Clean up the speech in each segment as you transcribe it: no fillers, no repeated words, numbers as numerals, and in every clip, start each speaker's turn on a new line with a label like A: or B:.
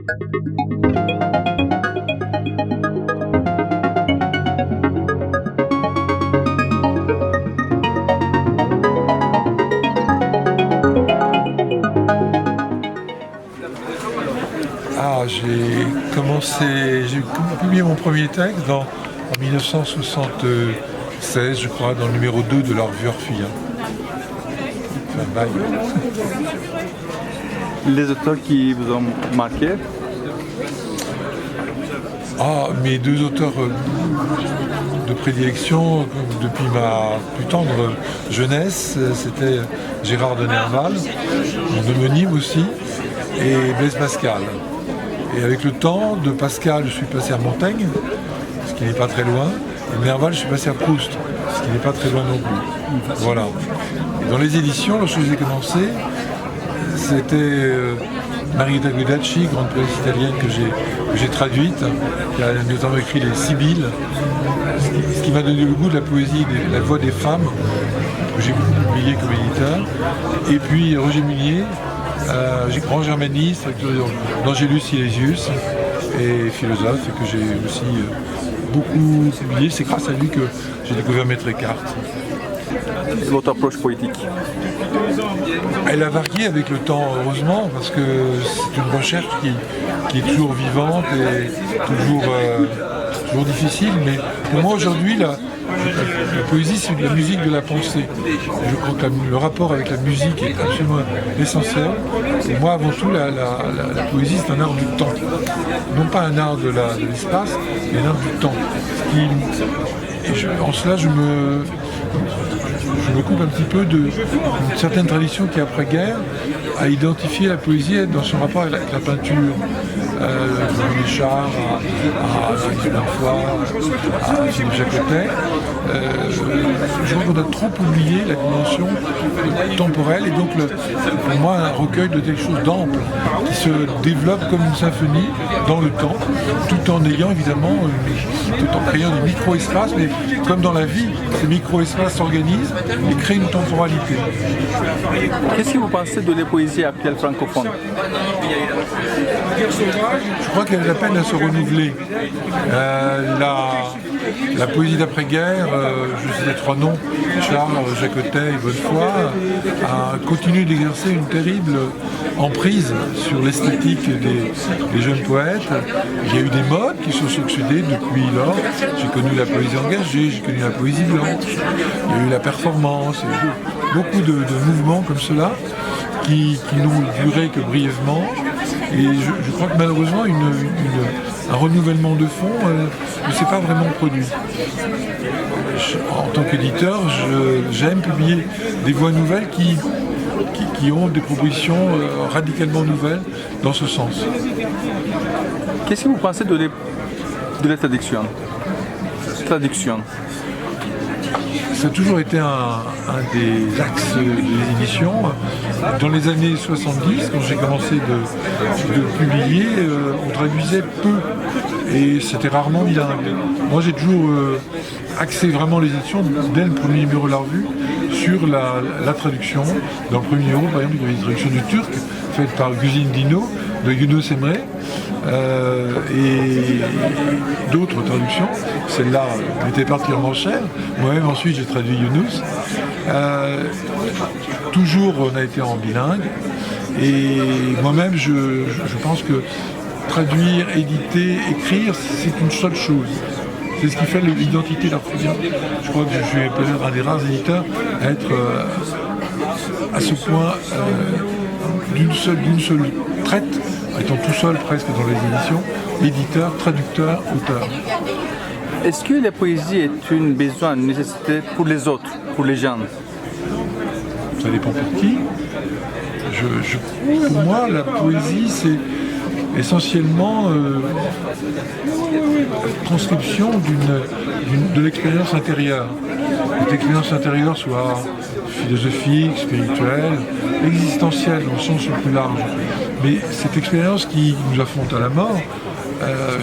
A: J'ai publié mon premier texte en 1976, je crois, dans le numéro 2 de la revue Orphia. C'est un bail.
B: Les auteurs qui vous ont marqué?
A: Mes deux auteurs de prédilection depuis ma plus tendre jeunesse, c'était Gérard de Nerval, mon homonyme aussi, et Blaise Pascal. Et avec le temps, de Pascal, je suis passé à Montaigne, ce qui n'est pas très loin, et de Nerval, je suis passé à Proust, ce qui n'est pas très loin non plus. Voilà. Et dans les éditions, lorsque j'ai commencé, c'était Marietta Guidacci, grande poétesse italienne que j'ai traduite, qui a notamment écrit les Sibylles, ce qui m'a donné le goût de la poésie, de la voix des femmes, que j'ai publié comme éditeur. Et puis Roger Munier, grand germaniste, d'Angelus Silesius, et philosophe, et que j'ai aussi beaucoup publié. C'est grâce à lui que j'ai découvert Maître Eckhart.
B: Votre approche poétique?
A: Elle a varié avec le temps, heureusement, parce que c'est une recherche qui est toujours vivante et toujours difficile. Mais pour moi, aujourd'hui, la poésie, c'est de la musique de la pensée. Et je crois que le rapport avec la musique est absolument essentiel. Et moi, avant tout, la poésie, c'est un art du temps. Non pas un art de l'espace, mais un art du temps. En cela, je me coupe un petit peu d'une certaine tradition qui, après-guerre, a identifié la poésie dans son rapport avec la peinture. Jean Richard, à Philippe Jacotet. Je crois qu'on a trop oublié la dimension temporelle et donc pour moi un recueil de quelque chose d'ample qui se développe comme une symphonie dans le temps, tout en ayant évidemment, tout en créant des micro-espaces, mais comme dans la vie, ces micro-espaces s'organisent et créent une temporalité.
B: Qu'est-ce que vous pensez de la poésie actuelle francophone?
A: Je crois qu'elle a la peine à se renouveler. La poésie d'après-guerre, je cite les trois noms, Charles, Jacotet et Bonnefoy, a continué d'exercer une terrible emprise sur l'esthétique des jeunes poètes. Il y a eu des modes qui se sont succédés depuis lors. J'ai connu la poésie engagée, j'ai connu la poésie blanche, il y a eu la performance, il y a eu beaucoup de mouvements comme cela qui n'ont duré que brièvement. Et je crois que malheureusement, un renouvellement de fond ne s'est pas vraiment produit. En tant qu'éditeur, j'aime publier des voix nouvelles qui ont des propositions radicalement nouvelles dans ce sens.
B: Qu'est-ce que vous pensez de la traduction?
A: Ça a toujours été un des axes des éditions. Dans les années 70, quand j'ai commencé de publier, on traduisait peu et c'était rarement bilingue. Moi j'ai toujours axé vraiment les éditions dès le premier numéro de la revue sur la traduction. Dans le premier numéro, par exemple, il y avait une traduction du turc faite par Güzin Dino de Yunus Emre et d'autres traductions. Celle-là m'était particulièrement chère. Moi-même ensuite j'ai traduit Yunus. Toujours on a été en bilingue et moi-même je pense que traduire, éditer, écrire, c'est une seule chose. C'est ce qui fait l'identité d'Arthrobien. Je crois que je suis peut-être un des rares éditeurs à être à ce point d'une seule traite, étant tout seul presque dans les éditions, éditeur, traducteur, auteur.
B: Est-ce que la poésie est une besoin, une nécessité pour les autres, pour les gens?
A: Ça dépend pour qui. Pour moi, la poésie, c'est essentiellement transcription de l'expérience intérieure. Cette expérience intérieure soit philosophique, spirituelle, existentielle au sens le plus large. Mais cette expérience qui nous affronte à la mort,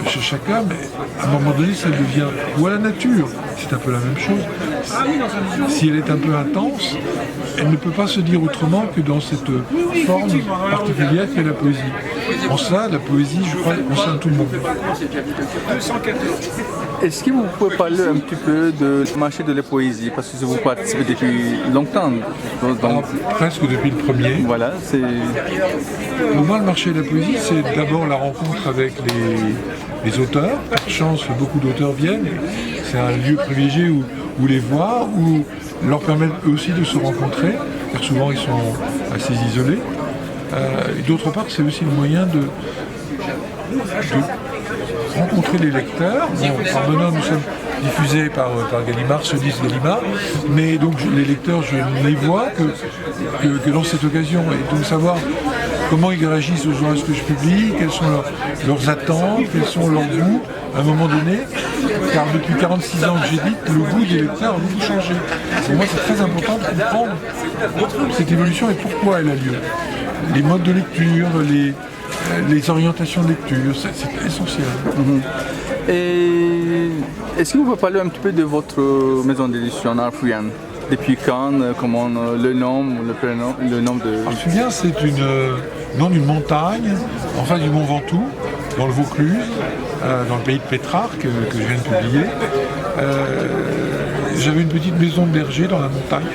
A: chez chacun, mais à un moment donné, ça devient, ou à la nature, c'est un peu la même chose. Si elle est un peu intense, elle ne peut pas se dire autrement que dans cette forme particulière qu'est la poésie. En cela, la poésie, je crois, concerne tout le monde.
B: Est-ce que vous pouvez parler un petit peu du marché de la poésie? Parce que vous participez depuis longtemps. Donc,
A: Presque depuis le premier.
B: voilà, c'est...
A: Pour moi, le marché de la poésie, c'est d'abord la rencontre avec les auteurs. Par chance, beaucoup d'auteurs viennent. C'est un lieu privilégié où les voir, où leur permettre eux aussi de se rencontrer, car souvent ils sont assez isolés. Et d'autre part, c'est aussi le moyen de rencontrer les lecteurs. Bon, par bonheur, nous sommes diffusés par Gallimard, ce disque Gallimard, mais donc les lecteurs, je ne les vois que dans cette occasion, et donc savoir comment ils réagissent aux ouvrages que je publie, quelles sont leurs attentes, quels sont leurs goûts à un moment donné, car depuis 46 ans que j'édite, le goût des lecteurs a beaucoup changé. Pour moi, c'est très important de comprendre cette évolution et pourquoi elle a lieu. Les modes de lecture, les orientations de lecture, c'est essentiel.
B: Et est-ce que vous pouvez parler un petit peu de votre maison d'édition Arfuyan? Depuis quand, comment le nom, le prénom, le nom de...
A: Arfuyan, c'est le nom d'une montagne en face du Mont Ventoux, dans le Vaucluse, dans le pays de Pétrarque, que je viens de publier. J'avais une petite maison de berger dans la montagne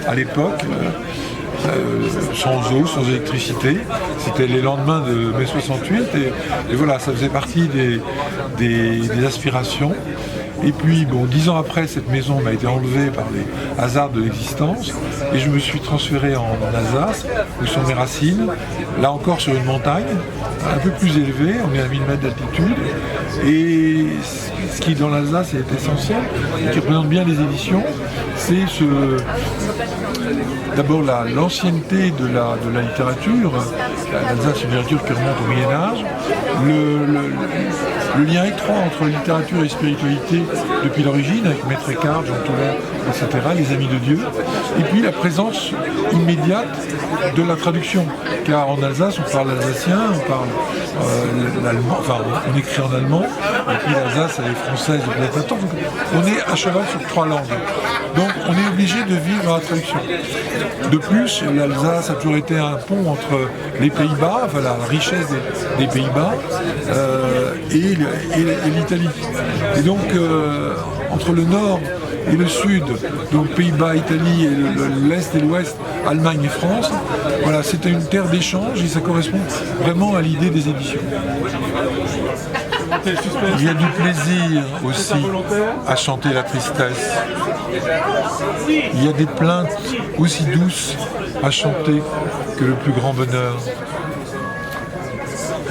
A: à l'époque, sans eau, sans électricité. C'était les lendemains de mai 68 et voilà, ça faisait partie des aspirations. Et puis, bon, 10 ans après, cette maison m'a été enlevée par les hasards de l'existence et je me suis transféré en Alsace, où sont mes racines, là encore sur une montagne, un peu plus élevée, on est à 1000 mètres d'altitude. Et ce qui, dans l'Alsace, est essentiel, et qui représente bien les éditions, c'est d'abord l'ancienneté de la littérature. L'Alsace, c'est une littérature qui remonte au Moyen-Âge. Le lien étroit entre littérature et spiritualité depuis l'origine, avec Maître Eckhart, Jean Toulon, etc., les Amis de Dieu. Et puis la présence immédiate de la traduction. Car en Alsace, on parle alsacien, on parle l'allemand, enfin on écrit en allemand, et puis l'Alsace, elle est française depuis la temps. Donc on est à cheval sur 3 langues. Donc on est obligé de vivre la traduction. De plus, l'Alsace a toujours été un pont entre les Pays-Bas, enfin la richesse des Pays-Bas, et l'Italie. Et donc, entre le nord et le sud, donc Pays-Bas, Italie, et l'est et l'ouest, Allemagne et France, voilà, c'était une terre d'échange et ça correspond vraiment à l'idée des éditions. Il y a du plaisir aussi à chanter la tristesse. Il y a des plaintes aussi douces à chanter que le plus grand bonheur.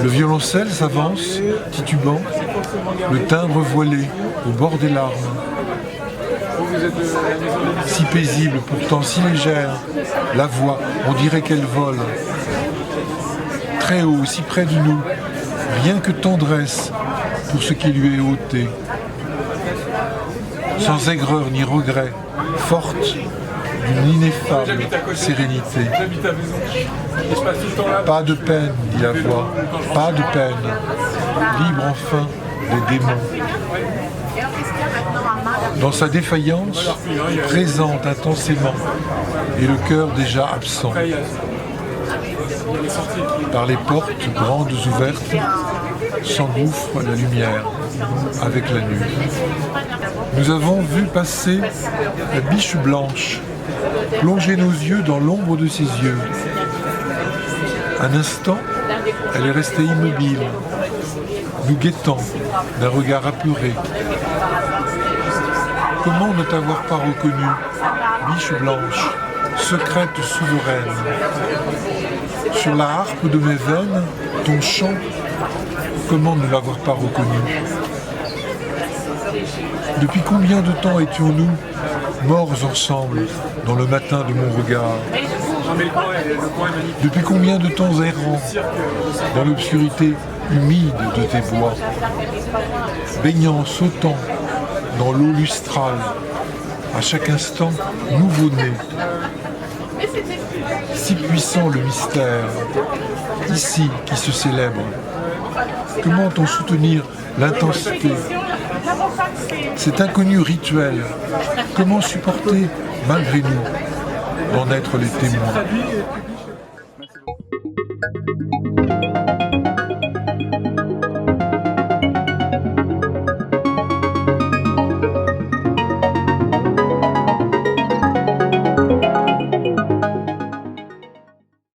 A: Le violoncelle s'avance, titubant, le timbre voilé au bord des larmes. Si paisible, pourtant si légère, la voix, on dirait qu'elle vole. Très haut, si près de nous, rien que tendresse pour ce qui lui est ôté. Sans aigreur ni regret, forte d'une ineffable sérénité. Pas de peine, dit la voix, pas de peine, libre enfin des démons. Dans sa défaillance, présente intensément, et le cœur déjà absent. Par les portes grandes ouvertes, s'engouffre la lumière avec la nuit. Nous avons vu passer la biche blanche, plonger nos yeux dans l'ombre de ses yeux. Un instant, elle est restée immobile, nous guettant d'un regard apeuré. Comment ne t'avoir pas reconnu, biche blanche, secrète souveraine? Sur la harpe de mes veines, ton chant, comment ne l'avoir pas reconnu? Depuis combien de temps étions-nous morts ensemble dans le matin de mon regard? Depuis combien de temps errant dans l'obscurité humide de tes bois, baignant, sautant dans l'eau lustrale, à chaque instant nouveau-né. Si puissant le mystère, ici qui se célèbre. Comment en soutenir l'intensité? Cet inconnu rituel, comment supporter malgré nous d'en être les témoins?